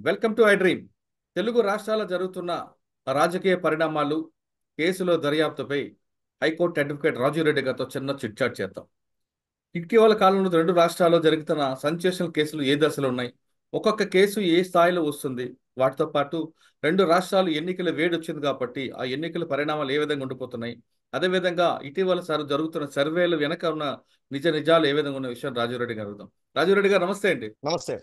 Welcome to I dream. Telugu రాష్ట్రాల్లో జరుగుతున్న రాజకీయ పరిణామాలు, కేసుల దర్యాప్తుపై హైకోర్టు అడ్వకేట్ రాజు రెడ్డి గారితో చిన్న చిట్చాట్ చేద్దాం. ఇటీవల కాలంలో రెండు రాష్ట్రాల్లో జరుగుతున్న సెన్సేషనల్ కేసులు ఏ దశలో ఉన్నాయి, ఒక్కొక్క కేసు ఏ స్థాయిలో వస్తుంది, వాటితో పాటు రెండు రాష్ట్రాలు ఎన్నికల వేడి వచ్చింది కాబట్టి ఆ ఎన్నికల పరిణామాలు ఏ విధంగా ఉండిపోతున్నాయి, అదేవిధంగా ఇటీవల జరుగుతున్న సర్వేలు వెనక ఉన్న నిజాలు ఏ విధంగా ఉన్న విషయం రాజురెడ్డి గారు అడుగుదాం. రాజురెడ్డి గారు నమస్తే అండి. నమస్తే.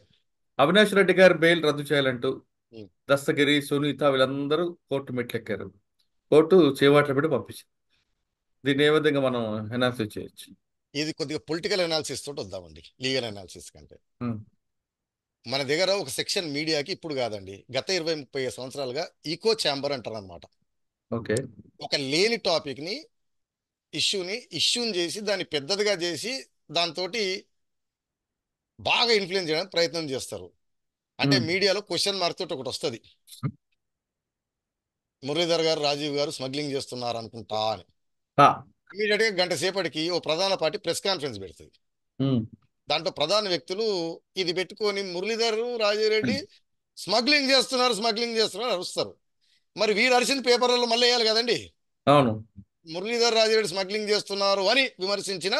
అవినాష్ రెడ్డి గారు బెయిల్ రద్దు చేయాలంటూ ఉమ్. దస్తగిరి, సునీత వీళ్ళందరూ కోర్టు మెట్లెక్కారు. కోర్టు చేవాట్లు పెట్టి పంపించింది. దీన్ని ఏ విధంగా మనం అనాలిసిస్ చేయొచ్చు? ఇది కొద్దిగా పొలిటికల్ అనాలిసిస్ తోటి వద్దామండి, లీగల్ అనాలిసిస్ కంటే. ఉమ్, మన దగ్గర ఒక సెక్షన్ మీడియాకి ఇప్పుడు కాదండి, గత 20-30 సంవత్సరాలుగా ఈకో ఛాంబర్ అంటారు అనమాట. ఓకే. ఒక లేని టాపిక్ ని ఇష్యూని చేసి దాన్ని పెద్దదిగా చేసి దాంతో బాగా ఇన్ఫ్లుయెన్స్ చేయడానికి ప్రయత్నం చేస్తారు. అంటే ఉమ్, మీడియాలో క్వశ్చన్ మార్క్ తోటి ఒకటి వస్తుంది, మురళీధర్ గారు, రాజీవ్ గారు స్మగ్లింగ్ చేస్తున్నారు అనుకుంటా అని. ఆ, ఇమీడియట్ గా గంట సేపటికి ఓ ప్రధాన పార్టీ ప్రెస్ కాన్ఫరెన్స్ పెడుతుంది. ఉమ్, దాంట్లో ప్రధాన వ్యక్తులు ఇది పెట్టుకొని మురళీధర్, రాజీరెడ్డి స్మగ్లింగ్ చేస్తున్నారు అరుస్తారు. మరి వీరు అరిసిన పేపర్లలో మళ్ళీ వేయాలి కదండి. అవును. మురళీధర్, రాజీరెడ్డి స్మగ్లింగ్ చేస్తున్నారు అని విమర్శించిన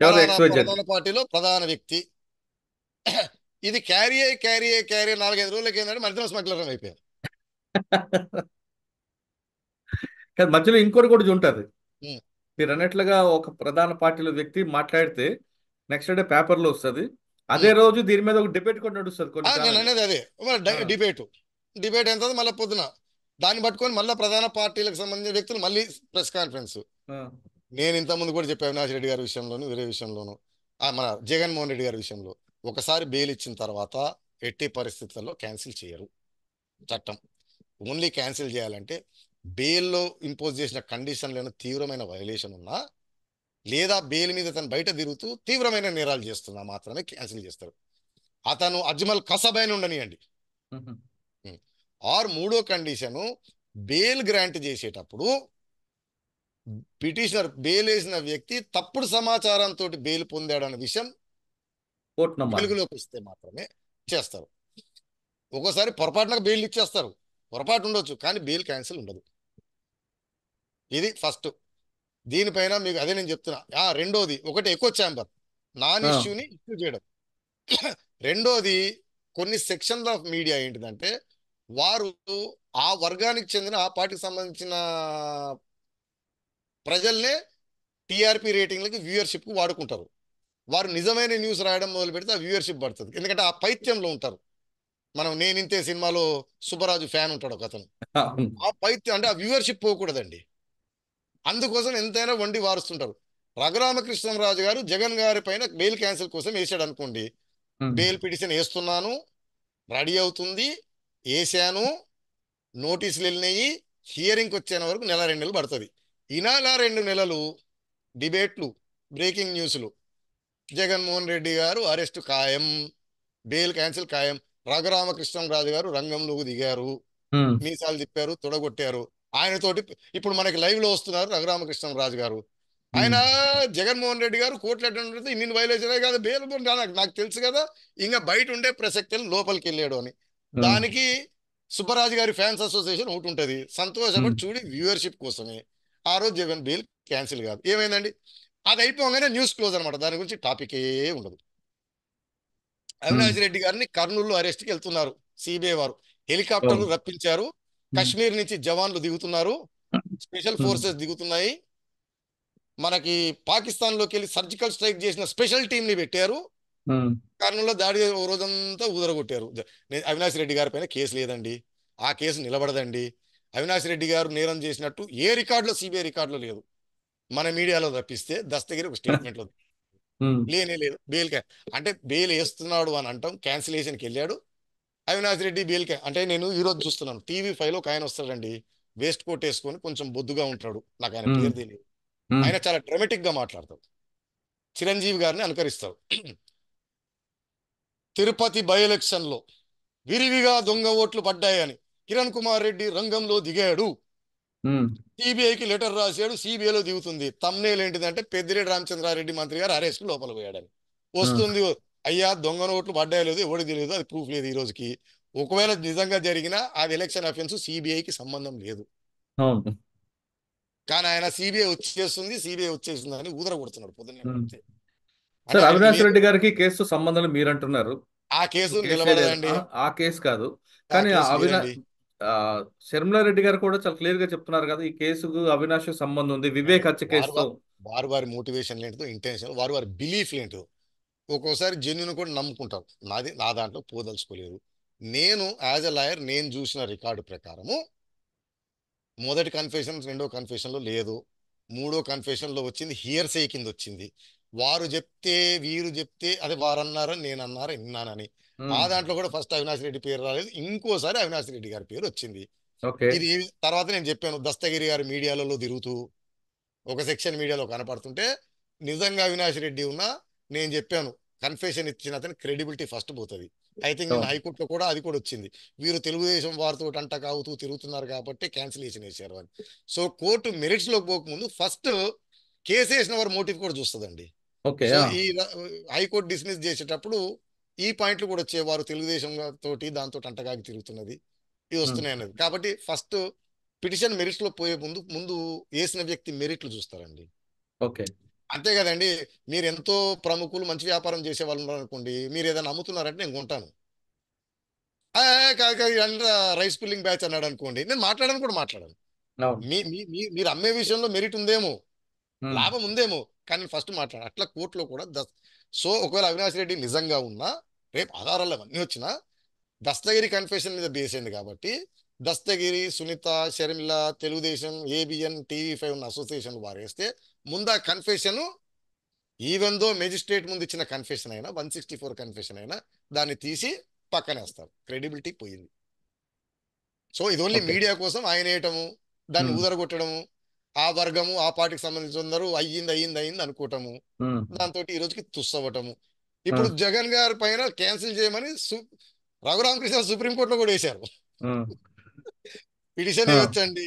ఎవరు ఫలానా ఎక్స్వైజెడ్? ప్రధాన పార్టీలో ప్రధాన వ్యక్తి. ఇది క్యారీ 4-5 రోజులకి ఏంటంటే మధ్యలో స్మగ్లర్ అయిపోయారు. కానీ మధ్యలో ఇంకోటి కూడా ఉంటుంది. ఉం. మీరు అన్నట్లుగా ఒక ప్రధాన పార్టీలో వ్యక్తి మాట్లాడితే నెక్స్ట్ డే పేపర్లో వస్తుంది. అదే ఉం. రోజు దీని మీద ఒక డిబేట్ కూడా నడుస్తుంది కొన్ని నేను ఛానల్. అనేది అదే. డిబేట్ ఎంత మళ్ళీ పొద్దున దాన్ని పట్టుకొని మళ్ళీ ప్రధాన పార్టీలకు సంబంధించిన వ్యక్తులు మళ్ళీ ప్రెస్ కాన్ఫరెన్స్. నేను ఇంతకుముందు కూడా చెప్పాను, అవినాష్ రెడ్డి గారి విషయంలోను వేరే విషయంలోను, మన జగన్మోహన్ రెడ్డి గారి విషయంలో ఒకసారి బెయిల్ ఇచ్చిన తర్వాత ఎట్టి పరిస్థితుల్లో క్యాన్సిల్ చేయరు చట్టం. ఓన్లీ క్యాన్సిల్ చేయాలంటే బెయిల్లో ఇంపోజ్ చేసిన కండిషన్లను తీవ్రమైన వైలేషన్ ఉన్నా, లేదా బెయిల్ మీద తను బయట తిరుగుతూ తీవ్రమైన నేరాలు చేస్తున్నా మాత్రమే క్యాన్సిల్ చేస్తారు. అతను అజ్మల్ కసబైన ఉండనియండి. ఆర్ మూడో కండిషను, బెయిల్ గ్రాంట్ చేసేటప్పుడు పిటిషనర్ బెయిల్ వేసిన వ్యక్తి తప్పుడు సమాచారంతో బెయిల్ పొందాడన్న విషయం కోర్టు నమ్మాలి. వెలుగులోకి వస్తే మాత్రమే చేస్తారు. ఒక్కోసారి పొరపాటున బెయిల్ ఇచ్చేస్తారు, పొరపాటు ఉండొచ్చు, కానీ బెయిల్ క్యాన్సిల్ ఉండదు. ఇది ఫస్ట్. దీనిపైన మీకు అదే నేను చెప్తున్నా. రెండోది, ఒకటి ఎకో ఛాంబర్ నాన్ ఇష్యూని ఇష్యూ చేయడం. రెండోది, కొన్ని సెక్షన్స్ ఆఫ్ మీడియా ఏంటిదంటే వారు ఆ వర్గానికి చెందిన ఆ పార్టీకి సంబంధించిన ప్రజల్నే టీఆర్పీ రేటింగ్లకి వ్యూయర్షిప్కి వాడుకుంటారు. వారు నిజమైన న్యూస్ రాయడం మొదలు పెడితే ఆ వ్యూయర్షిప్ పడుతుంది, ఎందుకంటే ఆ పైత్యంలో ఉంటారు. మనం నేనింతే సినిమాలో సుబ్బరాజు ఫ్యాన్ ఉంటాడు ఒక అతను. ఆ పైత్యం అంటే ఆ వ్యూయర్షిప్ పోకూడదండి, అందుకోసం ఎంతైనా వండి వారుస్తుంటారు. రఘురామకృష్ణరాజు గారు జగన్ గారి పైన బెయిల్ క్యాన్సిల్ కోసం వేసాడు అనుకోండి, బెయిల్ పిటిషన్ వేస్తున్నాను, రెడీ అవుతుంది, వేసాను, నోటీసులు వెళ్ళినాయి, హియరింగ్కి వచ్చేన వరకు 1-2 నెలలు పడుతుంది. ఈ 2 నెలలు డిబేట్లు, బ్రేకింగ్ న్యూస్లు, జగన్మోహన్ రెడ్డి గారు అరెస్ట్ ఖాయం, బెయిల్ క్యాన్సిల్ ఖాయం, రఘురామకృష్ణరాజు గారు రంగంలోకి దిగారు, మీసాలు తిప్పారు, తొడగొట్టారు. ఆయనతోటి ఇప్పుడు మనకి లైవ్ లో వస్తున్నారు రఘురామకృష్ణరాజు గారు. ఆయన జగన్మోహన్ రెడ్డి గారు కోర్టులో ఇన్ని వైలేషన్ కాదు, బెయిల్ నాకు తెలుసు కదా, ఇంకా బయట ఉండే ప్రసక్తి లోపలికి వెళ్ళాడు అని. దానికి సుబ్బరాజు గారి ఫ్యాన్స్ అసోసియేషన్ ఒకటి ఉంటుంది, సంతోషపడి చూడి వ్యూవర్షిప్ కోసమే ఆ రోజు జగన్ బెయిల్ క్యాన్సిల్ కాదు. ఏమైందండి, అది అయిపోగానే న్యూస్ క్లోజ్ అనమాట, దాని గురించి టాపికే ఉండదు. అవినాష్ రెడ్డి గారిని కర్నూలులో అరెస్ట్కి వెళ్తున్నారు సిబిఐ వారు, హెలికాప్టర్లు రప్పించారు, కశ్మీర్ నుంచి జవాన్లు దిగుతున్నారు, స్పెషల్ ఫోర్సెస్ దిగుతున్నాయి, మనకి పాకిస్తాన్ లోకి వెళ్ళి సర్జికల్ స్ట్రైక్ చేసిన స్పెషల్ టీం ని పెట్టారు, కర్నూలులో దాడి ఓ రోజంతా ఊదరగొట్టారు. అవినాష్ రెడ్డి గారి పైన కేసు లేదండి, ఆ కేసు నిలబడదండి. అవినాష్ రెడ్డి గారు నేరం చేసినట్టు ఏ రికార్డులో సిబిఐ రికార్డులో లేదు, మన మీడియాలో తప్పిస్తే దస్తగిరి ఒక స్టేట్మెంట్ లో లేనే లేదు. అంటే బెయిల్ వేస్తున్నాడు అని అంటాం, క్యాన్సిలేషన్కి వెళ్ళాడు అవినాష్ రెడ్డి బెయిల్ అంటే నేను ఈ రోజు చూస్తున్నాను టీవీ5లో ఒక ఆయన వస్తాడండి, వేస్ట్ కోట్ వేసుకొని కొంచెం బొద్దుగా ఉంటాడు, నాకు ఆయన పేరు తెలియదు, ఆయన చాలా డ్రామాటిక్ గా మాట్లాడతాడు, చిరంజీవి గారిని అనుకరిస్తాడు. తిరుపతి బై ఎలక్షన్ లో విరివిగా దొంగ ఓట్లు పడ్డాయని కిరణ్ కుమార్ రెడ్డి రంగంలో దిగాడు, సిబిఐకి లెటర్ రాశాడు, సిబిఐలో దిగుతుంది. తమ్నేల్ ఏంటిదంటే పెద్దిరెడ్డి రామచంద్రారెడ్డి మంత్రి గారు అరెస్ట్ లోపల పోయాడని వస్తుంది. అయ్యా దొంగ నోట్లు పడ్డాయో లేదు ఎవరికి తెలియదు, అది ప్రూఫ్ లేదు ఈ రోజుకి. ఒకవేళ నిజంగా జరిగినా అది ఎలక్షన్ అఫెన్స్, సిబిఐకి సంబంధం లేదు. అవును. కానీ ఆయన సిబిఐ వచ్చేసింది అని ఊదర కొడుతున్నాడు పొద్దున్నే ఉమ్. అంతే. అంటే సార్, ఆయనకి అవినాష్ లేదు. రెడ్డి గారికి కేసు సంబంధం మీరు అంటున్నారు. ఆ కేసు కేసే లేదు. నిలబడదండి. ఆ కేసు కాదు. ఆ కానీ కేసు అవినా వేరండి. ఆ, శర్మిలారెడ్డి గారు కూడా చాలా క్లియర్ గా చెప్తున్నారు కదా, ఈ కేసుకు అవినాష్ సంబంధం ఉంది, అండి వివేక్ హత్య వారు కేసుతో. వారు వారి మోటివేషన్ ఏంటో, ఇంటెన్షన్, వారి బిలీఫ్ ఏంటో ఒక్కోసారి జెన్యున్ కూడా నమ్ముకుంటారు. నా దాంట్లో పోదలుచుకోలేదు. నేను యాజ్ ఎ లాయర్ నేను చూసిన రికార్డు ప్రకారము మొదటి కన్ఫెషన్, రెండో కన్ఫెషన్లో లేదు. మూడో కన్ఫెషన్లో వచ్చింది హియర్సే కింద వచ్చింది. వారు చెప్తే వీరు చెప్తే అదే వారు అన్నారని నేను అన్నారని విన్నానని. ఆ ఉమ్. దాంట్లో కూడా ఫస్ట్ అవినాష్ రెడ్డి పేరు రాలేదు, ఇంకోసారి అవినాష్ రెడ్డి గారి పేరు వచ్చింది. ఓకే. ఇది తర్వాత నేను చెప్పాను, దస్తగిరి గారి మీడియాలలో తిరుగుతూ ఒక సెక్షన్ మీడియాలో కనపడుతుంటే నిజంగా అవినాష్ రెడ్డి ఉన్నా నేను చెప్పాను, కన్ఫెషన్ ఇచ్చిన అతని క్రెడిబిలిటీ ఫస్ట్ పోతుంది. ఐ థింక్ నేను అవును. హైకోర్టులో కూడా అది కూడా వచ్చింది. వీరు తెలుగుదేశం వారితో అంట కావుతూ తిరుగుతున్నారు కాబట్టి క్యాన్సిలేషన్ వేశారు అని. సో కోర్టు మెరిట్స్ లోకి పోకముందు ఫస్ట్ కేసు వేసిన వారి మోటివ్ కూడా చూస్తుందండి. ఓకే. సో ఈ హైకోర్టు డిస్మిస్ చేసేటప్పుడు ఈ పాయింట్లు కూడా వచ్చేవారు తెలుగుదేశం తోటి దాంతో అంటగాగి తిరుగుతున్నది ఇవి ఉమ్. వస్తున్నాయి అన్నది. కాబట్టి ఫస్ట్ పిటిషన్ మెరిట్స్ లో పోయే ముందు ముందు వేసిన వ్యక్తి మెరిట్లు చూస్తారండి. ఓకే. అంతే కదండి. మీరు ఎంతో ప్రముఖులు మంచి వ్యాపారం చేసే వాళ్ళు ఉన్నారు అనుకోండి, మీరు ఏదైనా అమ్ముతున్నారంటే నేను కొంటాను. కాదు కాదు ఇదంతా రైస్ పుల్లింగ్ బ్యాచ్ అన్నాడు అనుకోండి, నేను మాట్లాడను కూడా మాట్లాడను. అవును. మీరు అమ్మే విషయంలో మెరిట్ ఉందేమో, ఉమ్. లాభం ఉందేమో, కానీ ఫస్ట్ మాట్లాడు. అట్లా కోర్టులో కూడా సో ఒకవేళ అవినాష్ రెడ్డి నిజంగా ఉన్నా, రేపు ఆధారాలు అవన్నీ వచ్చినా దస్తగిరి కన్ఫెషన్ మీద బేస్ అయింది కాబట్టి దస్తగిరి, సునీత, షర్మిల, తెలుగుదేశం, ఏబిఎన్, టీవీ5 ఉన్న అసోసియేషన్ వారేస్తే ముందు ఆ కన్ఫెషన్, ఈవెన్ దో మెజిస్ట్రేట్ ముందు ఇచ్చిన కన్ఫెషన్ అయినా 164 కన్ఫెషన్ అయినా దాన్ని తీసి పక్కనేస్తారు. క్రెడిబిలిటీ పోయింది. సో ఇది ఓన్లీ ఓకే. మీడియా కోసం ఆయన వేయటము, దాన్ని ఉమ్. ఊదరగొట్టడము, ఆ వర్గము ఆ పార్టీకి సంబంధించిన అందరూ అయ్యింది అనుకోవటము, ఉమ్. దాంతో ఈ రోజుకి తుస్సవ్వటము. ఇప్పుడు ఉమ్. జగన్ గారి పైన క్యాన్సిల్ చేయమని రఘురామకృష్ణ సుప్రీంకోర్టులో కూడా వేశారు. ఉమ్. పిటిషన్ ఆ. ఇవ్వచ్చండి,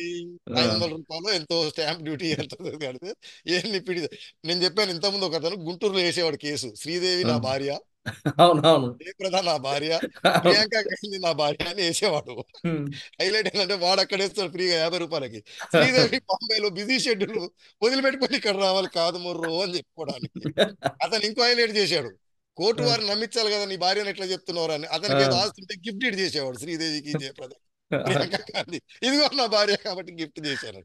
ఆ. రూ. 500 ఎంతో స్టాంప్ డ్యూటీ ఎంత కడితే ఏంది పిటిషన్. నేను చెప్పాను ఇంతకుముందు ఒక అతను గుంటూరులో వేసేవాడు కేసు, శ్రీదేవి నా ఉమ్. భార్య, అవునవును. జయప్రద నా భార్య, అవును. ప్రియాంక గాంధీ నా భార్య అని వేసేవాడు. ఉమ్. హైలైట్ ఏంటంటే వాడు అక్కడ వేస్తాడు ఫ్రీగా 50 రూపాయలకి. శ్రీదేవి బాంబేలో బిజీ షెడ్యూల్ వదిలిపెట్టుకొని ఇక్కడ రావాలి కాదు మొర్రో అని చెప్పుకోవడానికి. అతను ఇంకో హైలైట్ చేశాడు, కోర్టు వారిని నమ్మించాలి కదా నీ భార్యను ఎట్లా చెప్తున్నారు అని. ఆ. అతనికి ఏదో ఆస్తుంటే గిఫ్ట్ ఇట్ చేసేవాడు శ్రీదేవికి, జయప్రద, ప్రియాంక గాంధీ, ఇదిగో నా భార్య కాబట్టి గిఫ్ట్ చేశారు.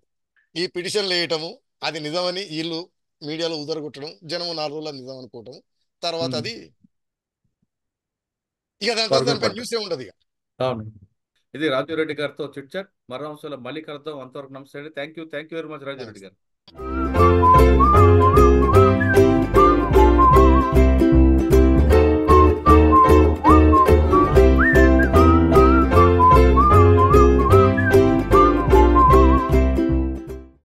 ఈ పిటిషన్లు వేయటము అది నిజమని వీళ్ళు మీడియాలో ఉదరగొట్టడం, జనం 4 రోజులు నిజం అనుకోవటం, తర్వాత ఉమ్. అది ఇక దాని తర్వాత పరుగులు దానిపై పట్టు. న్యూసే ఉండదు ఇక. అవును. ఇది రాజురెడ్డి గారితో చిట్ చాట్. మరో అంశంలో మళ్ళీ కలుద్దాం. అంతవరకు నమస్తే అండి. Thank you very much Raju Reddy నమస్తే. గారు.